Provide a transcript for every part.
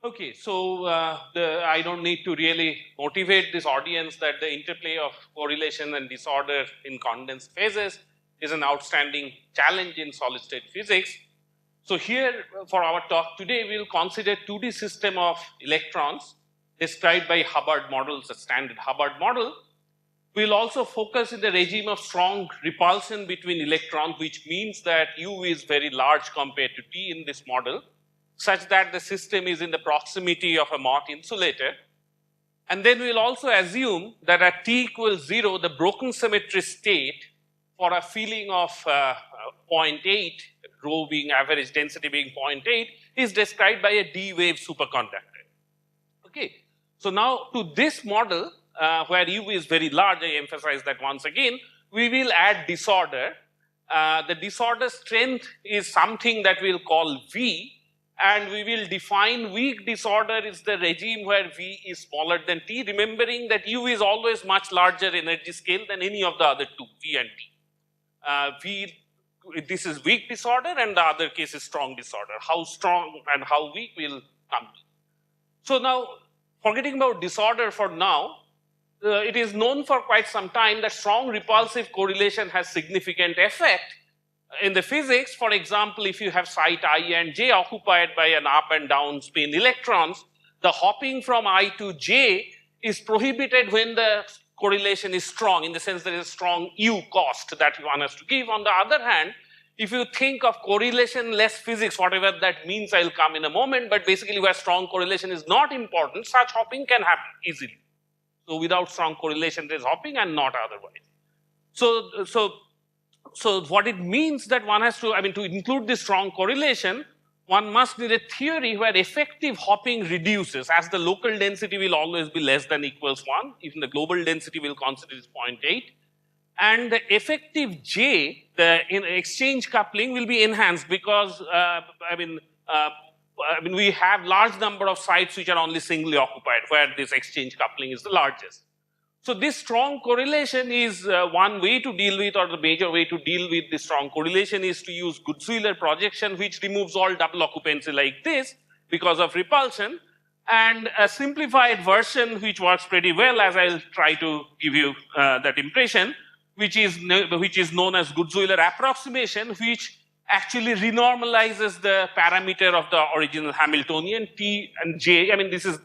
Okay, so I don't need to really motivate this audience that the interplay of correlation and disorder in condensed phases is an outstanding challenge in solid state physics. So here for our talk today, we will consider 2D system of electrons described by Hubbard models, a standard Hubbard model. We will also focus in the regime of strong repulsion between electrons, which means that U is very large compared to T in this model, such that the system is in the proximity of a Mott insulator. And then we will also assume that at T equals 0, the broken symmetry state for a filling of 0.8, rho being average density being 0.8, is described by a D wave superconductor. Okay. So now to this model, where U is very large, I emphasize that once again, we will add disorder. The disorder strength is something that we'll call V, and we will define weak disorder is the regime where V is smaller than T, remembering that U is always much larger energy scale than any of the other two, V and T. This is weak disorder, and the other case is strong disorder. How strong and how weak will come to. So now, forgetting about disorder for now, it is known for quite some time that strong repulsive correlation has significant effect in the physics. For example, if you have site I and J occupied by an up and down spin electrons, the hopping from I to J is prohibited when the correlation is strong, in the sense there is a strong U cost that one has to give. On the other hand, if you think of correlation-less physics, whatever that means, I'll come in a moment, but basically where strong correlation is not important, such hopping can happen easily. So without strong correlation, there's hopping and not otherwise. So what it means that one has to, to include this strong correlation, one must need a theory where effective hopping reduces, as the local density will always be less than equals 1, even the global density will consider is 0.8. And the effective J, the exchange coupling will be enhanced because, we have large number of sites which are only singly occupied, where this exchange coupling is the largest. So this strong correlation is one way to deal with, or the major way to deal with this strong correlation is to use Gutzwiller projection, which removes all double occupancy like this because of repulsion, and a simplified version which works pretty well, as I'll try to give you that impression, which is known as Gutzwiller Approximation, which actually renormalizes the parameter of the original Hamiltonian T and J. This is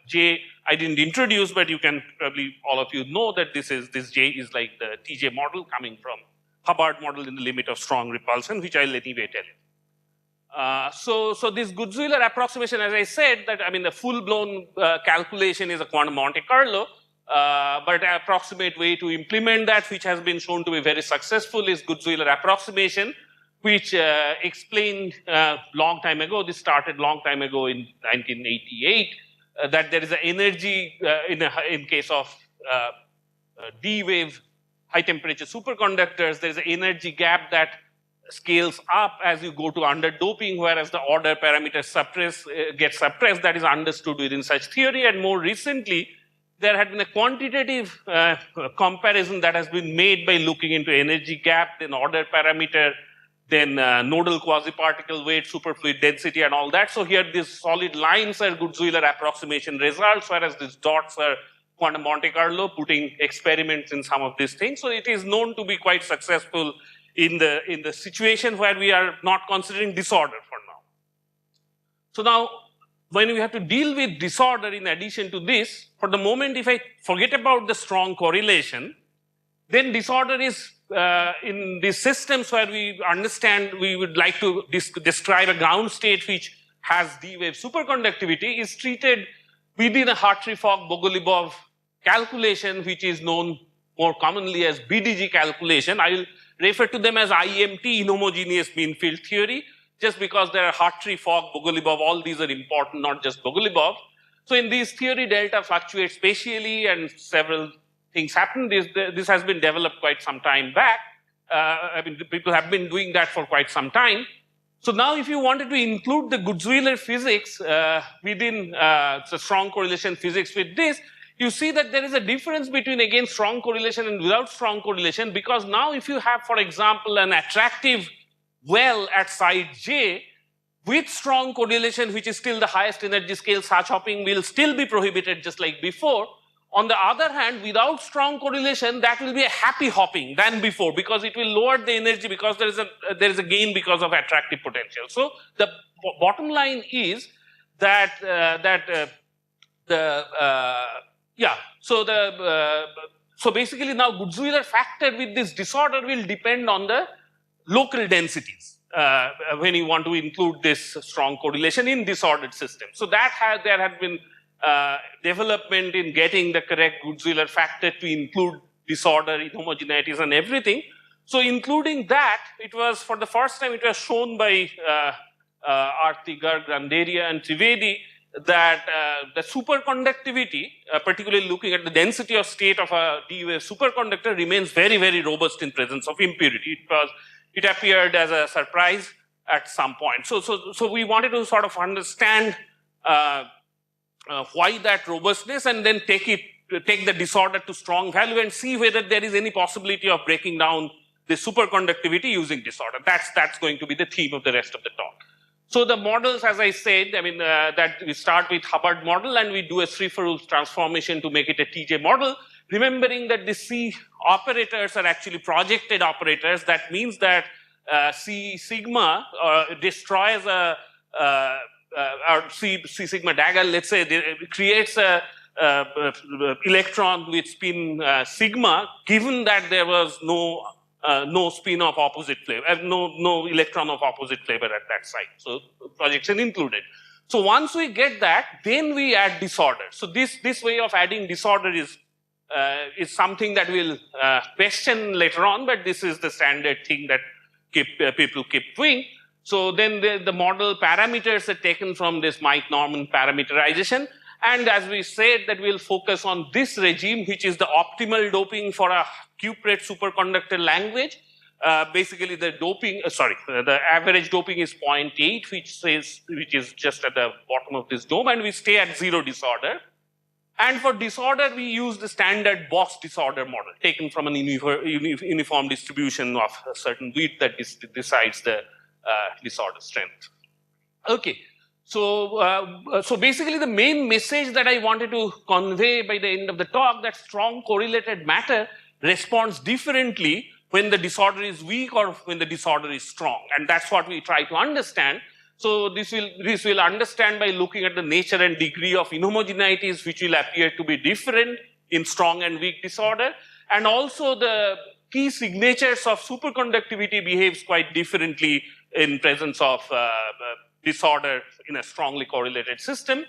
J I didn't introduce, but you can probably, all of you know that this J is like the TJ model coming from Hubbard model in the limit of strong repulsion, which I'll anyway tell you. So this Gutzwiller approximation, as I said, that the full-blown calculation is a quantum Monte Carlo, but an approximate way to implement that, which has been shown to be very successful, is Gutzwiller approximation, which explained long time ago. This started long time ago in 1988. That there is an energy in case of D wave high temperature superconductors, there is an energy gap that scales up as you go to underdoping, whereas the order parameters get suppressed. That is understood within such theory. And more recently, there had been a quantitative comparison that has been made by looking into energy gap, then order parameter, then nodal quasi-particle weight, superfluid density, and all that. So here these solid lines are Gutzwiller approximation results, whereas these dots are quantum Monte Carlo, putting experiments in some of these things. So it is known to be quite successful in the situation where we are not considering disorder for now. So now, when we have to deal with disorder in addition to this, for the moment, if I forget about the strong correlation, then disorder is in these systems where we understand we would like to describe a ground state which has D wave superconductivity, is treated within a Hartree-Fock-Bogolubov calculation, which is known more commonly as BDG calculation. I will refer to them as IMT, inhomogeneous mean field theory, just because there are Hartree-Fock, Bogolubov, all these are important, not just Bogolubov. So in this theory, delta fluctuates spatially and several things happen. This has been developed quite some time back. People have been doing that for quite some time. So now if you wanted to include the Gutzwiller physics within the strong correlation physics with this, you see that there is a difference between, again, strong correlation and without strong correlation, because now if you have, for example, an attractive well at site J, with strong correlation, which is still the highest energy scale, such hopping will still be prohibited just like before. On the other hand, without strong correlation, that will be a happy hopping than before, because it will lower the energy, because there is a gain because of attractive potential. So the bottom line is that so basically now Gutzwiller factor with this disorder will depend on the local densities when you want to include this strong correlation in disordered systems. So there had been development in getting the correct Gutzwiller factor to include disorder, inhomogeneities and everything. So including that, it was for the first time it was shown by Arti, Garg, Randeria and Trivedi that the superconductivity, particularly looking at the density of state of a D wave superconductor, remains very, very robust in presence of impurity. It appeared as a surprise at some point. So we wanted to sort of understand why that robustness, and then take the disorder to strong value and see whether there is any possibility of breaking down the superconductivity using disorder. That's going to be the theme of the rest of the talk. So the models, as I said, I mean, that we start with Hubbard model and we do a Sriferul transformation to make it a TJ model, remembering that the C operators are actually projected operators. That means that C sigma destroys or C sigma dagger, let's say, creates a electron with spin sigma, given that there was no spin of opposite flavor, no electron of opposite flavor at that site. So projection included. So once we get that, then we add disorder. So this way of adding disorder is something that we'll question later on, but this is the standard thing that people keep doing. So then the model parameters are taken from this Mike-Norman parameterization. And as we said, that we'll focus on this regime, which is the optimal doping for a cuprate superconductor language. Basically, the doping, the average doping is 0.8, which is just at the bottom of this dome, and we stay at 0 disorder. And for disorder, we use the standard Boss disorder model, taken from an uniform distribution of a certain width that decides the disorder strength. Okay. So basically the main message that I wanted to convey by the end of the talk, that strong correlated matter responds differently when the disorder is weak or when the disorder is strong. And that's what we try to understand. So this will understand by looking at the nature and degree of inhomogeneities, which will appear to be different in strong and weak disorder. And also the key signatures of superconductivity behaves quite differently in presence of disorder in a strongly correlated system.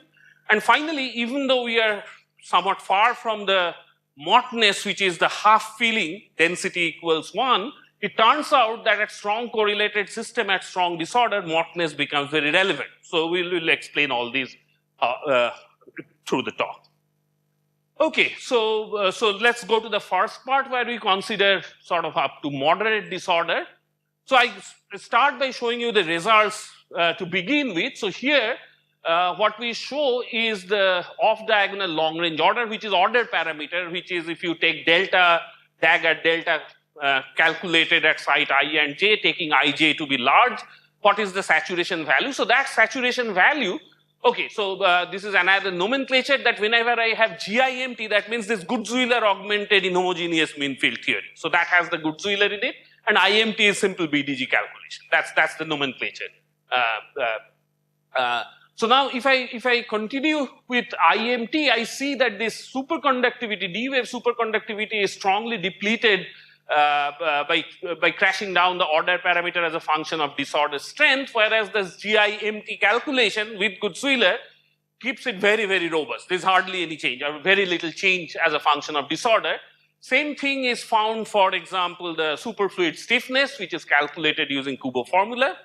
And finally, even though we are somewhat far from the Mottness, which is the half filling density equals 1, it turns out that at strong correlated system at strong disorder, Mottness becomes very relevant. So we will explain all these through the talk. Okay, so let's go to the first part where we consider sort of up to moderate disorder. So I start by showing you the results to begin with. So here, what we show is the off-diagonal long-range order, which is order parameter, which is if you take delta, dagger delta calculated at site I and j, taking ij to be large, what is the saturation value? So that saturation value, okay, so this is another nomenclature that whenever I have GIMT, that means this Gutzwiller augmented inhomogeneous mean field theory. So that has the Gutzwiller in it, and IMT is simple BDG calculation. That's the nomenclature. So now if I continue with IMT, I see that this superconductivity, D wave superconductivity is strongly depleted by crashing down the order parameter as a function of disorder strength, whereas the GIMT calculation with Gutzwiller keeps it very, very robust. There's hardly any change or very little change as a function of disorder. Same thing is found, for example, the superfluid stiffness, which is calculated using Kubo formula.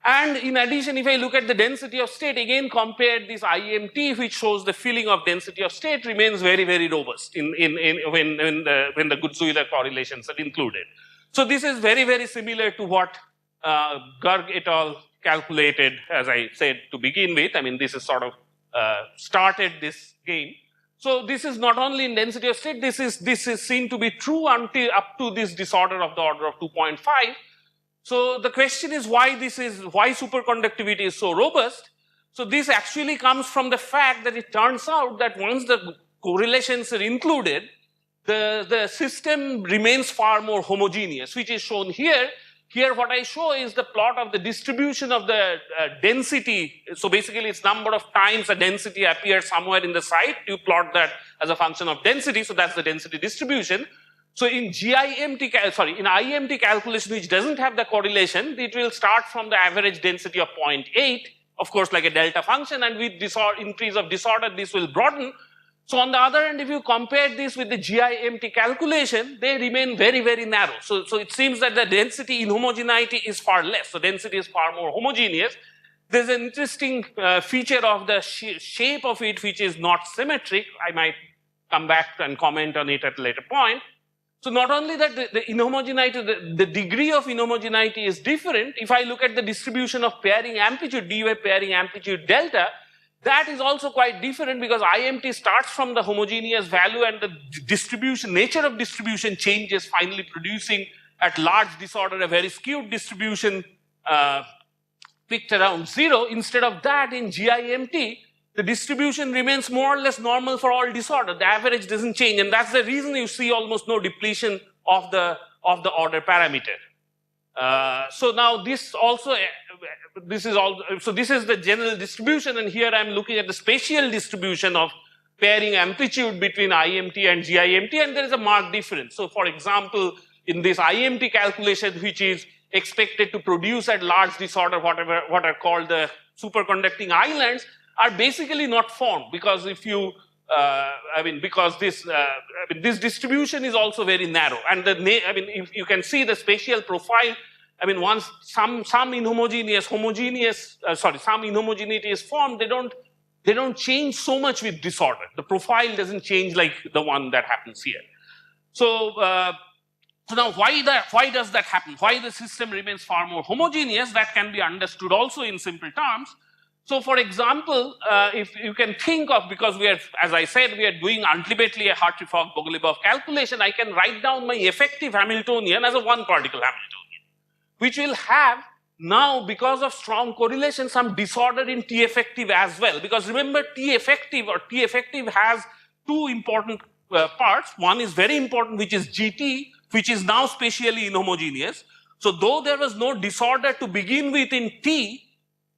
And in addition, if I look at the density of state, again compare this IMT, which shows the filling of density of state remains very, very robust when the Gutzwiller correlations are included. So this is very, very similar to what Garg et al. Calculated, as I said to begin with. I mean, this is sort of started this game. So this is not only in density of state, this is seen to be true until up to this disorder of the order of 2.5. So the question is why superconductivity is so robust. So this actually comes from the fact that it turns out that once the correlations are included, the system remains far more homogeneous, which is shown here. Here what I show is the plot of the distribution of the density. So basically it's number of times a density appears somewhere in the site. You plot that as a function of density, so that's the density distribution. So in IMT calculation, which doesn't have the correlation, it will start from the average density of 0.8, of course like a delta function, and with increase of disorder this will broaden. So on the other hand, if you compare this with the GIMT calculation, they remain very, very narrow. So it seems that the density inhomogeneity is far less. So density is far more homogeneous. There's an interesting feature of the shape of it, which is not symmetric. I might come back and comment on it at a later point. So not only that the inhomogeneity, the degree of inhomogeneity is different. If I look at the distribution of pairing amplitude, dy pairing amplitude delta, that is also quite different because IMT starts from the homogeneous value and the distribution, nature of distribution changes, finally producing at large disorder a very skewed distribution picked around 0. Instead of that, in GIMT, the distribution remains more or less normal for all disorder. The average doesn't change, and that's the reason you see almost no depletion of the order parameter. So now this also, this is the general distribution, and here I'm looking at the spatial distribution of pairing amplitude between IMT and GIMT, and there is a marked difference. So for example, in this IMT calculation, which is expected to produce at large disorder what are called the superconducting islands, are basically not formed because if you, this distribution is also very narrow, and if you can see the spatial profile. Once some inhomogeneity is formed, they don't change so much with disorder. The profile doesn't change like the one that happens here. So now why does that happen? Why the system remains far more homogeneous? That can be understood also in simple terms. So for example, if you can think of, because as I said, we are doing ultimately a Hartree-Fock-Bogoliubov calculation, I can write down my effective Hamiltonian as a one particle Hamiltonian, which will have now, because of strong correlation, some disorder in T effective as well. Because remember, T effective has two important parts. One is very important, which is GT, which is now spatially inhomogeneous. So though there was no disorder to begin with in T,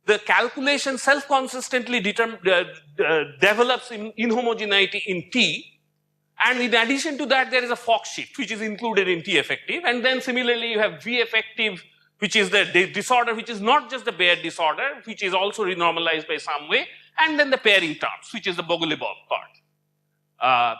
the calculation self-consistently develops inhomogeneity in T. And in addition to that, there is a Fock shift, which is included in T effective. And then similarly, you have V effective, which is the disorder, which is not just the Bayer disorder, which is also renormalized by some way. And then the pairing terms, which is the Bogoliubov part.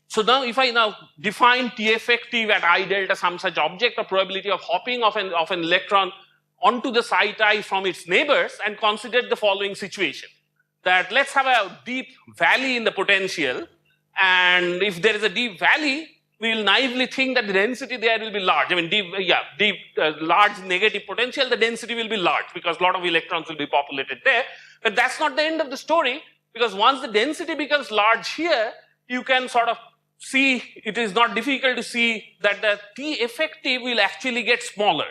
So now, if I now define T effective at I delta some such object, or probability of hopping of an electron onto the site I from its neighbors, and consider the following situation. That let's have a deep valley in the potential, and if there is a deep valley, we will naively think that the density there will be large. Large negative potential, the density will be large because a lot of electrons will be populated there. But that's not the end of the story, because once the density becomes large here, you can sort of see, it is not difficult to see that the T effective will actually get smaller.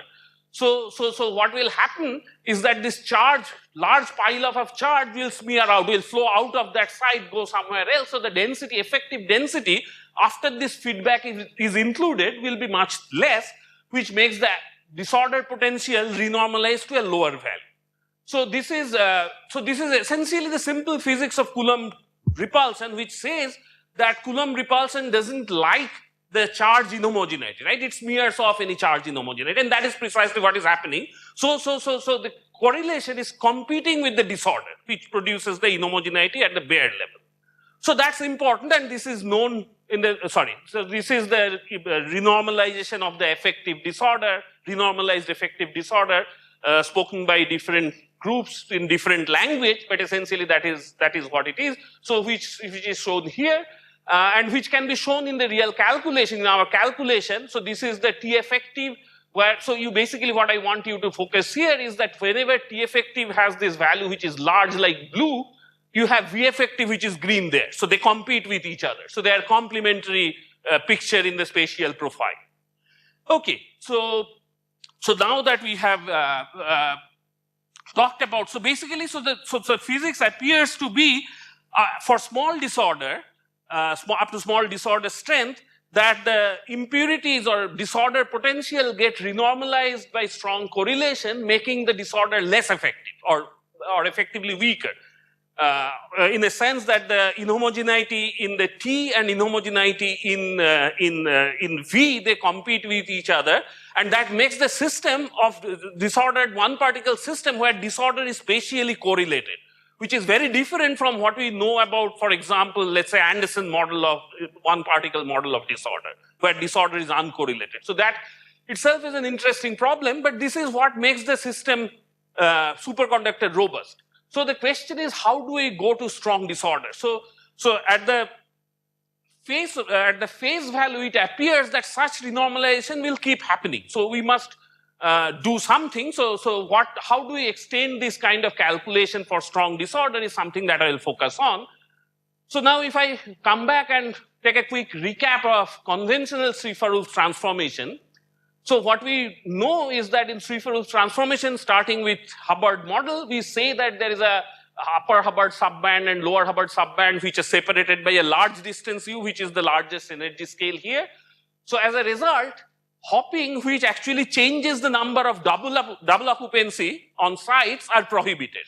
So what will happen is that this charge, large pile of charge will smear out, will flow out of that site, go somewhere else. So the density, effective density, after this feedback is included, will be much less, which makes the disordered potential renormalized to a lower value. So this is essentially the simple physics of Coulomb repulsion, which says that Coulomb repulsion doesn't like the charge inhomogeneity, right? It smears off any charge inhomogeneity, and that is precisely what is happening. So the correlation is competing with the disorder, which produces the inhomogeneity at the Bayer level. So that's important, and this is known in the, so this is the renormalization of the effective disorder, renormalized effective disorder, spoken by different groups in different language, but essentially that is what it is. So which is shown here. And which can be shown in the real calculation, in our calculation. So this is the T effective, where, so you basically, what I want you to focus here is that whenever T effective has this value which is large like blue, you have V effective which is green there. So they compete with each other. So they are complementary picture in the spatial profile. Okay, so So now that we have talked about, so basically, so physics appears to be for small disorder, up to small disorder strength, that the impurities or disorder potential get renormalized by strong correlation, making the disorder less effective or effectively weaker. In a sense that the inhomogeneity in the T and inhomogeneity in V, they compete with each other, and that makes the system of disordered one particle system where disorder is spatially correlated, which is very different from what we know about, for example, let's say Anderson model of one particle model of disorder, where disorder is uncorrelated. So that itself is an interesting problem, but this is what makes the system superconductor robust. So the question is, how do we go to strong disorder? So at the face value, it appears that such renormalization will keep happening. So we must do something. So how do we extend this kind of calculation for strong disorder is something that I will focus on. So now if I come back and take a quick recap of conventional Schrieffer-Rulf transformation. So what we know is that in Schrieffer-Rulf transformation, starting with Hubbard model, we say that there is a upper Hubbard subband and lower Hubbard subband which is separated by a large distance u, which is the largest energy scale here. So as a result, hopping, which actually changes the number of double occupancy on sites, are prohibited.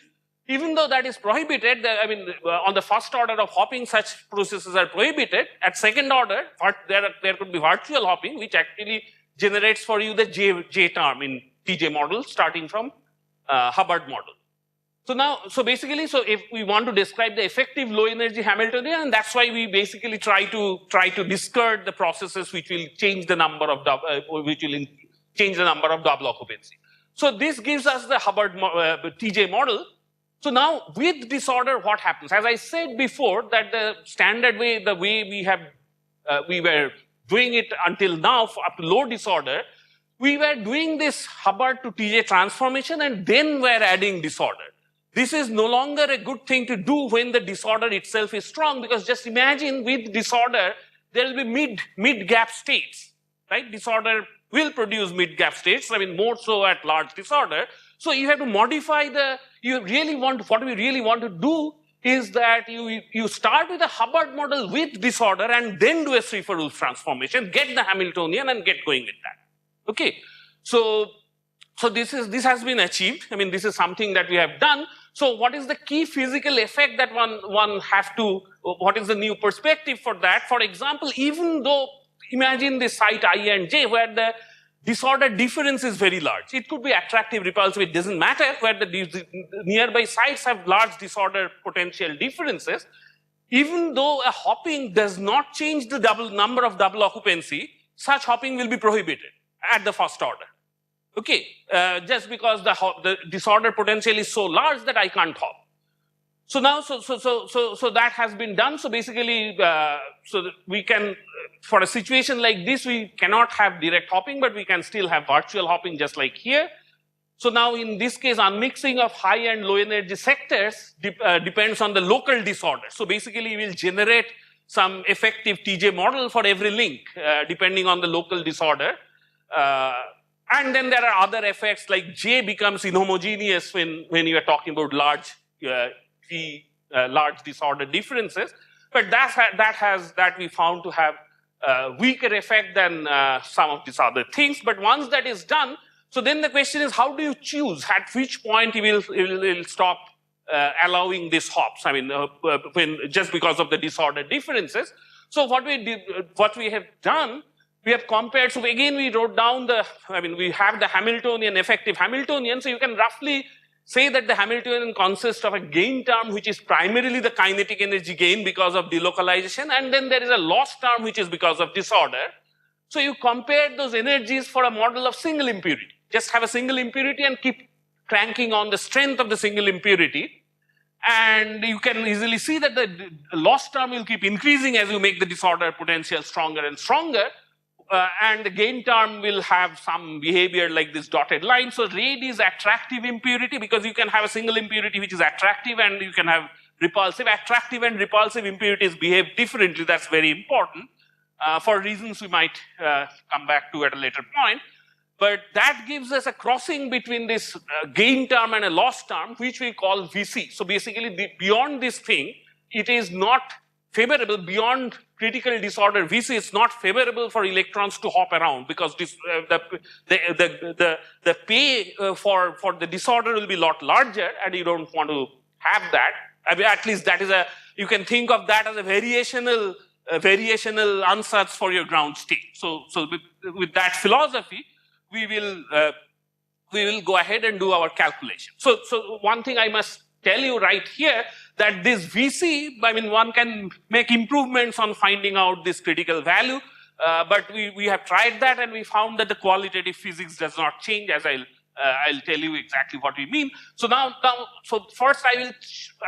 Even though that is prohibited, on the first order of hopping, such processes are prohibited. At second order, there could be virtual hopping, which actually generates for you the J term in TJ model starting from Hubbard model. So basically, if we want to describe the effective low energy Hamiltonian, and that's why we basically try to discard the processes which will change the number of double occupancy. So this gives us the Hubbard TJ model. So now with disorder, what happens? As I said before, that the standard way, the way we were doing it until now up to low disorder, we were doing this Hubbard to TJ transformation and then we're adding disorder. This is no longer a good thing to do when the disorder itself is strong, because just imagine with disorder, there will be mid-gap states, right? Disorder will produce mid-gap states, more so at large disorder. So you have to modify what we really want to do is that you start with a Hubbard model with disorder and then do a Schrieffer-Rulf transformation, get the Hamiltonian and get going with that. Okay, so this has been achieved. This is something that we have done. So what is the key physical effect that one have to, what is the new perspective for that? For example, even though, imagine the site I and J where the disorder difference is very large. It could be attractive, repulsive, it doesn't matter, where the nearby sites have large disorder potential differences. Even though a hopping does not change the number of double occupancy, such hopping will be prohibited at the first order. Okay, just because the disorder potential is so large that I can't hop. So now, so that has been done. So basically, so we can, for a situation like this, we cannot have direct hopping, but we can still have virtual hopping just like here. So now in this case, unmixing of high and low energy sectors depends on the local disorder. So basically, we will generate some effective TJ model for every link, depending on the local disorder. And then there are other effects like J becomes inhomogeneous when you are talking about large large disorder differences, but that we found to have weaker effect than some of these other things. But once that is done, so then the question is, how do you choose at which point you will stop allowing these hops? When just because of the disorder differences. So what we have done, we have compared. So again, we wrote down we have the Hamiltonian, effective Hamiltonian. So you can roughly say that the Hamiltonian consists of a gain term, which is primarily the kinetic energy gain because of delocalization, and then there is a loss term, which is because of disorder. So you compare those energies for a model of single impurity. Just have a single impurity and keep cranking on the strength of the single impurity. And you can easily see that the loss term will keep increasing as you make the disorder potential stronger and stronger. And the gain term will have some behavior like this dotted line. So RAID is attractive impurity because you can have a single impurity which is attractive and you can have repulsive. Attractive and repulsive impurities behave differently. That's very important for reasons we might come back to at a later point. But that gives us a crossing between this gain term and a loss term, which we call VC. So basically, beyond this thing, it is not favorable. Beyond critical disorder VC, it's not favorable for electrons to hop around, because this, the pay for the disorder will be a lot larger, and you don't want to have that. I mean, at least that is you can think of that as a variational ansatz for your ground state. So with that philosophy, we will go ahead and do our calculation. So one thing I must tell you right here, that this VC, I mean, one can make improvements on finding out this critical value, but we have tried that, and we found that the qualitative physics does not change, as I'll tell you exactly what we mean. So so first I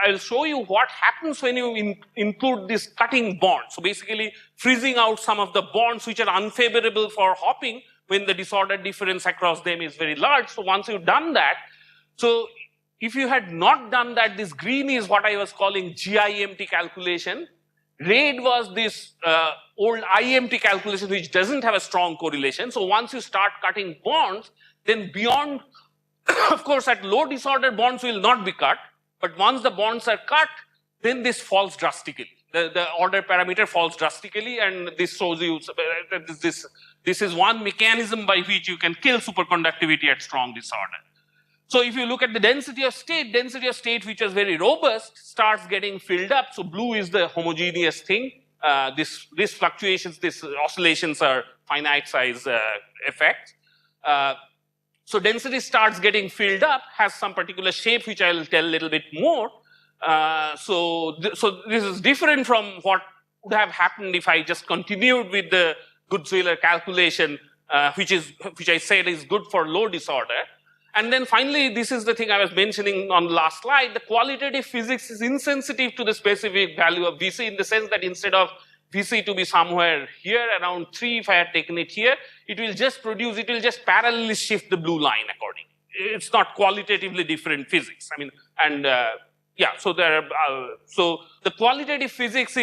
will show you what happens when you include this cutting bond. So basically freezing out some of the bonds which are unfavorable for hopping when the disorder difference across them is very large. So once you've done that, so if you had not done that, this green is what I was calling GIMT calculation. Red was this old IMT calculation, which doesn't have a strong correlation. So once you start cutting bonds, then beyond, of course, at low disorder, bonds will not be cut. But once the bonds are cut, then this falls drastically. The order parameter falls drastically, and this shows you this is one mechanism by which you can kill superconductivity at strong disorder. So if you look at the density of state which is very robust starts getting filled up. So blue is the homogeneous thing. These fluctuations, these oscillations are finite size effects. So density starts getting filled up, has some particular shape which I will tell a little bit more. So this is different from what would have happened if I just continued with the Gutzwiller calculation, which I said is good for low disorder. And then finally, this is the thing I was mentioning on the last slide. The qualitative physics is insensitive to the specific value of VC, in the sense that instead of VC to be somewhere here around 3, if I had taken it here, it will just parallelly shift the blue line accordingly. It's not qualitatively different physics. I mean, and yeah, so so the qualitative physics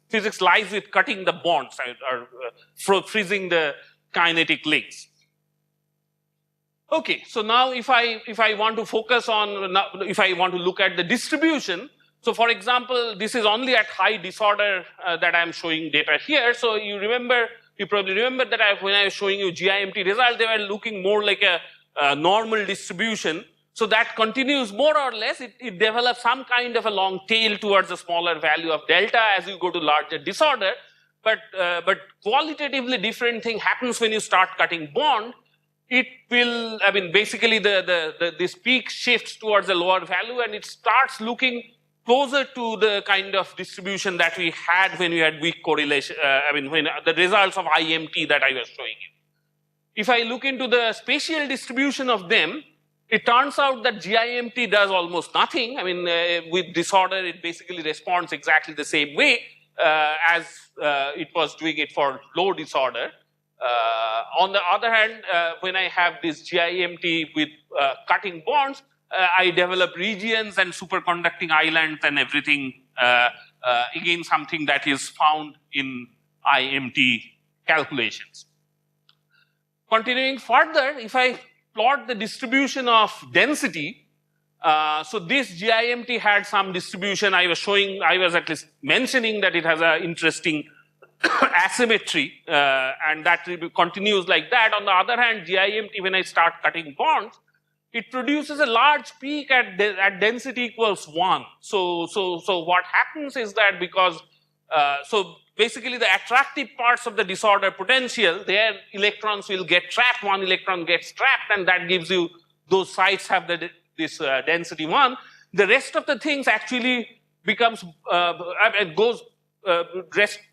physics lies with cutting the bonds or freezing the kinetic links. Okay, so now if I want to focus on, if I want to look at the distribution, so for example, this is only at high disorder that I am showing data here. So you probably remember that when I was showing you GIMT results, they were looking more like a normal distribution. So that continues more or less. It develops some kind of a long tail towards a smaller value of delta as you go to larger disorder. But qualitatively different thing happens when you start cutting bond. It will, I mean, basically this peak shifts towards a lower value, and it starts looking closer to the kind of distribution that we had when we had weak correlation, when the results of IMT that I was showing you. If I look into the spatial distribution of them, it turns out that GIMT does almost nothing. I mean, with disorder, it basically responds exactly the same way as it was doing it for low disorder. On the other hand, when I have this GIMT with cutting bonds, I develop regions and superconducting islands and everything, again something that is found in IMT calculations. Continuing further, if I plot the distribution of density, so this GIMT had some distribution. I was at least mentioning that it has an interesting asymmetry, and that continues like that. On the other hand, GIMT, when I start cutting bonds, it produces a large peak at density equals 1. So what happens is that because, so basically the attractive parts of the disorder potential, their electrons will get trapped, one electron gets trapped, and that gives you, those sites have this density 1. The rest of the things actually becomes,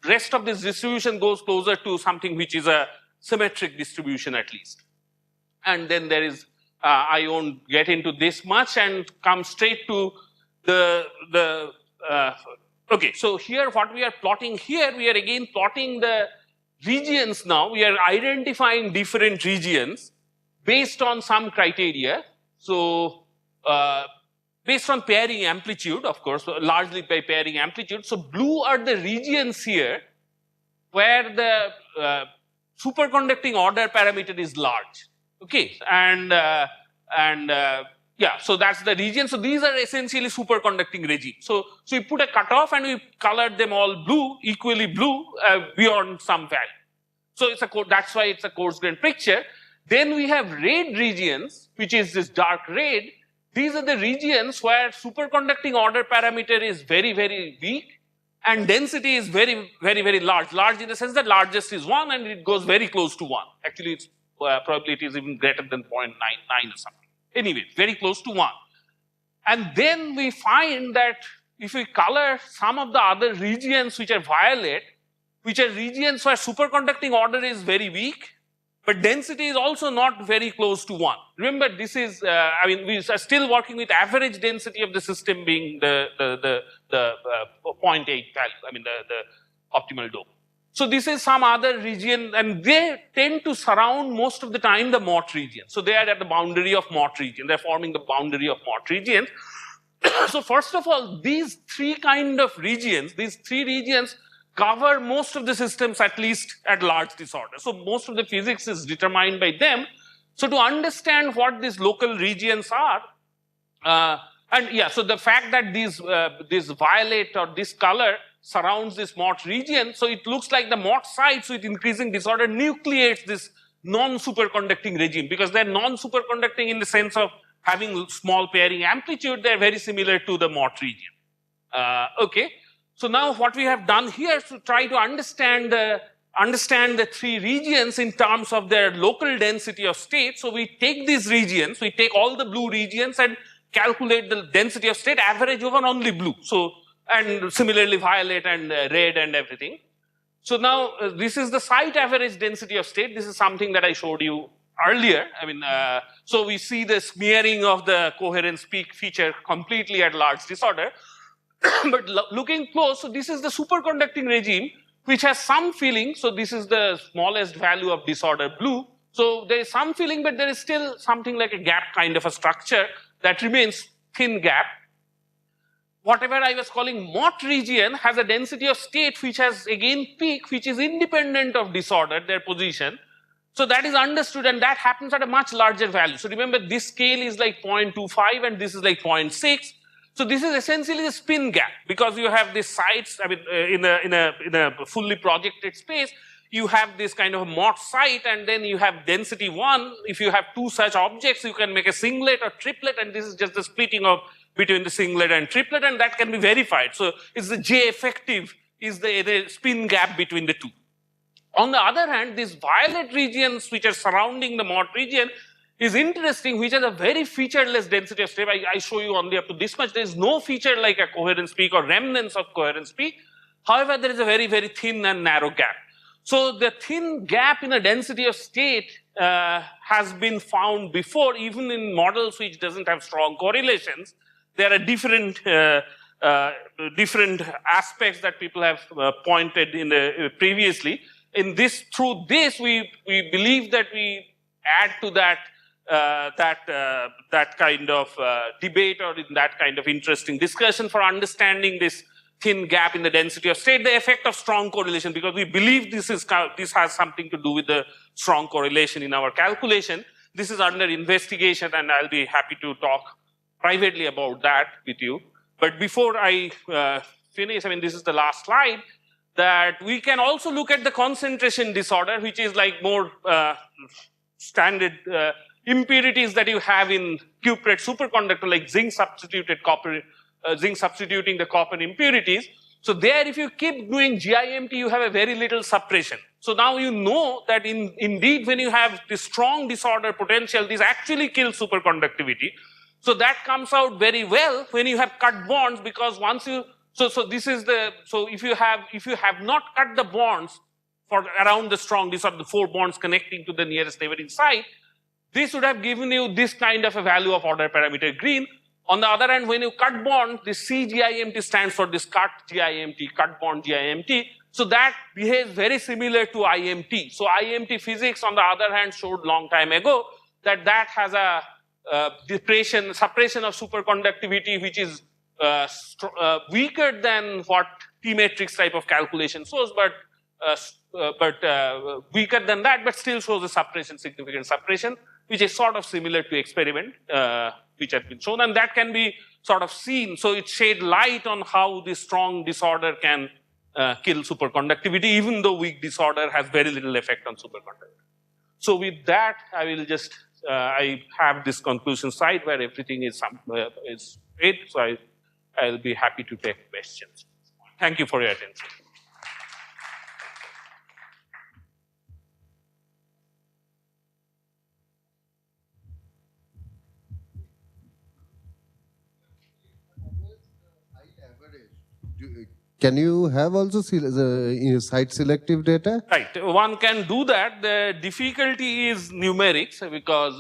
rest of this distribution goes closer to something which is a symmetric distribution at least. And then there is, I won't get into this much and come straight to okay, so here what we are plotting here, we are again plotting the regions now. We are identifying different regions based on some criteria. So, based on pairing amplitude, of course, largely by pairing amplitude. So blue are the regions here where the superconducting order parameter is large. Okay, and yeah, so that's the region. So these are essentially superconducting regime. So we put a cutoff and we colored them all blue, equally blue beyond some value. So it's that's why it's a coarse-grained picture. Then we have red regions, which is this dark red. These are the regions where superconducting order parameter is very, very weak and density is very, very, very large. Large in the sense that largest is 1 and it goes very close to 1. Actually, it's probably it is even greater than 0.99 or something. Anyway, very close to 1. And then we find that if we color some of the other regions which are violet, which are regions where superconducting order is very weak, but density is also not very close to 1. Remember, this is, I mean, we are still working with average density of the system being the 0.8 value, I mean, the optimal dome. So this is some other region, and they tend to surround most of the time the Mott region. So they are at the boundary of Mott region. They're forming the boundary of Mott region. So first of all, these three regions cover most of the systems, at least at large disorder. So most of the physics is determined by them. So to understand what these local regions are, and yeah, so the fact that this violet or this color surrounds this Mott region, so it looks like the Mott sites with increasing disorder nucleates this non-superconducting regime, because they're non-superconducting in the sense of having small pairing amplitude. They're very similar to the Mott region. Okay, so now what we have done here is to try to understand the three regions in terms of their local density of state. So we take these regions, we take all the blue regions and calculate the density of state, average over only blue. So, and similarly violet and red and everything. So now this is the site average density of state. This is something that I showed you earlier. I mean, so we see the smearing of the coherence peak feature completely at large disorder. But looking close, so this is the superconducting regime, which has some filling. So this is the smallest value of disorder blue. So there is some filling, but there is still something like a gap kind of a structure that remains thin gap. Whatever I was calling Mott region has a density of state which has again peak, which is independent of disorder, their position. So that is understood, and that happens at a much larger value. So remember, this scale is like 0.25 and this is like 0.6. So this is essentially the spin gap, because you have these sites, I mean, in a fully projected space, you have this kind of a Mott site, and then you have density 1. If you have two such objects, you can make a singlet or triplet, and this is just the splitting of between the singlet and triplet, and that can be verified. So it's the J effective is the spin gap between the two. On the other hand, these violet regions which are surrounding the Mott region is interesting, which has a very featureless density of state. I show you only up to this much. There is no feature like a coherence peak or remnants of coherence peak. However, there is a very, very thin and narrow gap. So the thin gap in the density of state has been found before, even in models which doesn't have strong correlations. There are different aspects that people have pointed in previously. In this, through this, we believe that we add to that that kind of debate, or in that kind of interesting discussion for understanding this thin gap in the density of state, the effect of strong correlation, because we believe this has something to do with the strong correlation in our calculation. This is under investigation, and I'll be happy to talk privately about that with you. But before I finish, I mean, this is the last slide, that we can also look at the concentration disorder, which is like more standard impurities that you have in cuprate superconductor, like zinc substituted copper, zinc substituting the copper impurities. So there, if you keep doing GIMT, you have a very little suppression. So now you know that indeed when you have this strong disorder potential, this actually kills superconductivity. So that comes out very well when you have cut bonds, because once you, so this is the, so if you have not cut the bonds for around the strong disorder, the 4 bonds connecting to the nearest neighboring site, this would have given you this kind of a value of order parameter green. On the other hand, when you cut bond, the CGIMT stands for this cut GIMT, cut bond GIMT. So that behaves very similar to IMT. So IMT physics, on the other hand, showed long time ago that that has a suppression of superconductivity, which is weaker than what T matrix type of calculation shows, but weaker than that, but still shows a suppression, significant suppression, which is sort of similar to experiment which has been shown, and that can be sort of seen. So it shed light on how this strong disorder can kill superconductivity, even though weak disorder has very little effect on superconductivity. So with that, I will just I have this conclusion slide where everything is great. So I'll be happy to take questions. Thank you for your attention. Can you have also site selective data? Right, one can do that. The difficulty is numerics because,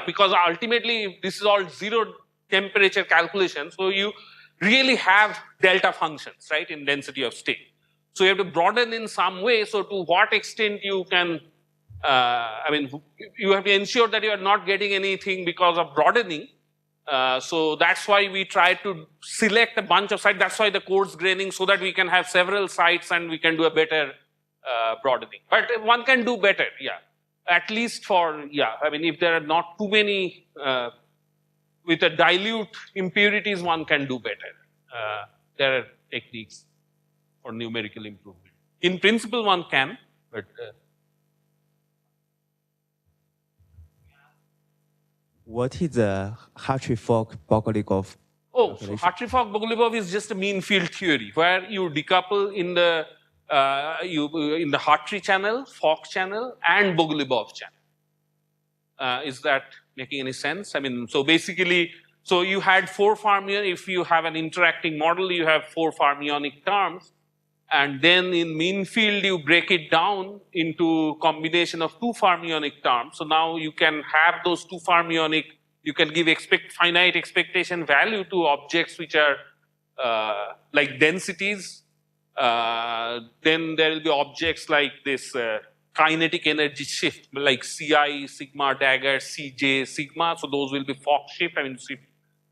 because ultimately this is all zero temperature calculation. So you really have delta functions, right, in density of state. So you have to broaden in some way. So to what extent you can, you have to ensure that you are not getting anything because of broadening. So that's why we try to select a bunch of sites. That's why the coarse graining, so that we can have several sites and we can do a better broadening. But one can do better, yeah. At least for, if there are not too many, with a dilute impurities, one can do better. There are techniques for numerical improvement. In principle, one can, but what is the Hartree-Fock-Bogoliubov? Oh, so Hartree-Fock-Bogoliubov is just a mean field theory where you decouple in the in the Hartree channel, Fock channel, and Bogoliubov channel. Is that making any sense? So basically, so you had 4 fermionic. If you have an interacting model, you have 4 fermionic terms, and then in mean field you break it down into combination of 2 fermionic terms. So now you can have those 2 fermionic. You can give finite expectation value to objects which are like densities. Then there will be objects like this kinetic energy shift, like Ci, sigma, dagger, Cj, sigma. So those will be Fock shift,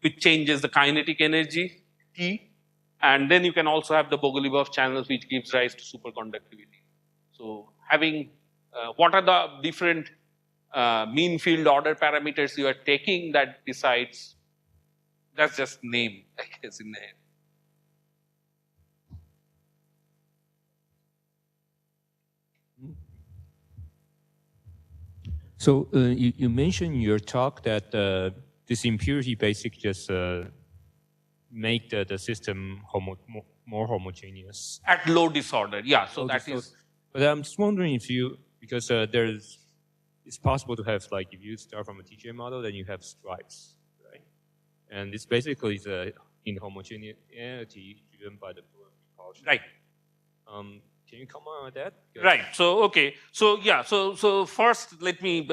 which changes the kinetic energy, T. And then you can also have the Bogoliubov channels, which gives rise to superconductivity. So having, what are the different mean field order parameters you are taking that decides, that's just name, I guess, in there. So you mentioned in your talk that this impurity basically just make the system more homogeneous. At low disorder, yeah. So that is. But I'm just wondering if because it's possible to have, like, if you start from a TJ model, then you have stripes, right? And it's basically the inhomogeneity driven by the repulsion. Right. Can you comment on that? Right. So, okay. So, yeah. So first, let me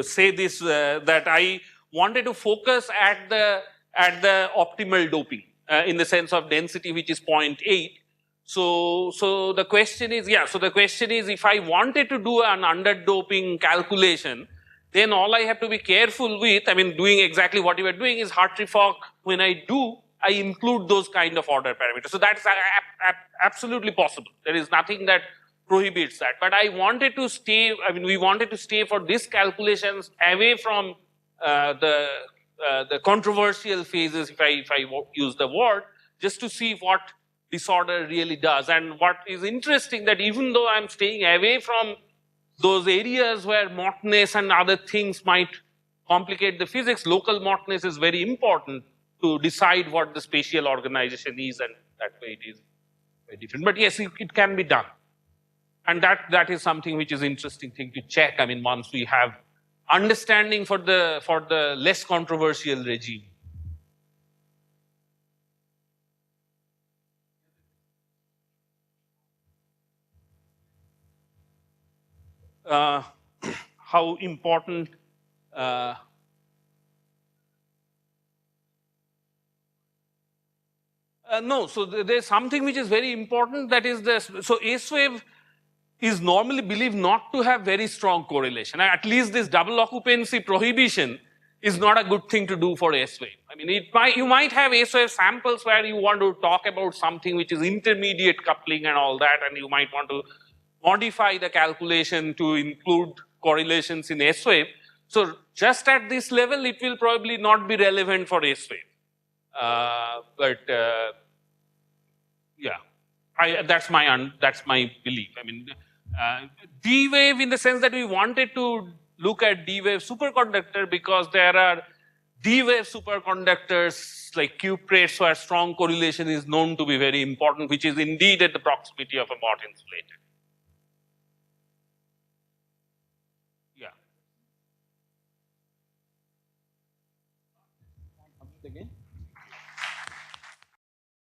say this, that I wanted to focus at the optimal doping in the sense of density, which is 0.8. So the question is, if I wanted to do an underdoping calculation, then all I have to be careful with, doing exactly what you are doing is Hartree-Fock. When I include those kind of order parameters. So that's absolutely possible. There is nothing that prohibits that. But I wanted to stay, we wanted to stay for these calculations away from the controversial phases, if I use the word, just to see what disorder really does. And what is interesting that even though I'm staying away from those areas where Mortness and other things might complicate the physics, local Mortness is very important to decide what the spatial organization is, and that way it is very different. But yes, it can be done. And that is something which is interesting thing to check. Once we have understanding for the less controversial regime. How important no, so there's something which is very important, that is this. So S-wave is normally believed not to have very strong correlation. At least this double occupancy prohibition is not a good thing to do for S wave. I mean, you might have S wave samples where you want to talk about something which is intermediate coupling and all that, and you might want to modify the calculation to include correlations in S wave. So just at this level, it will probably not be relevant for S wave. Yeah, that's my belief. I mean, D wave in the sense that we wanted to look at D wave superconductor because there are D wave superconductors like cuprates where strong correlation is known to be very important, which is indeed at the proximity of a Mott insulator.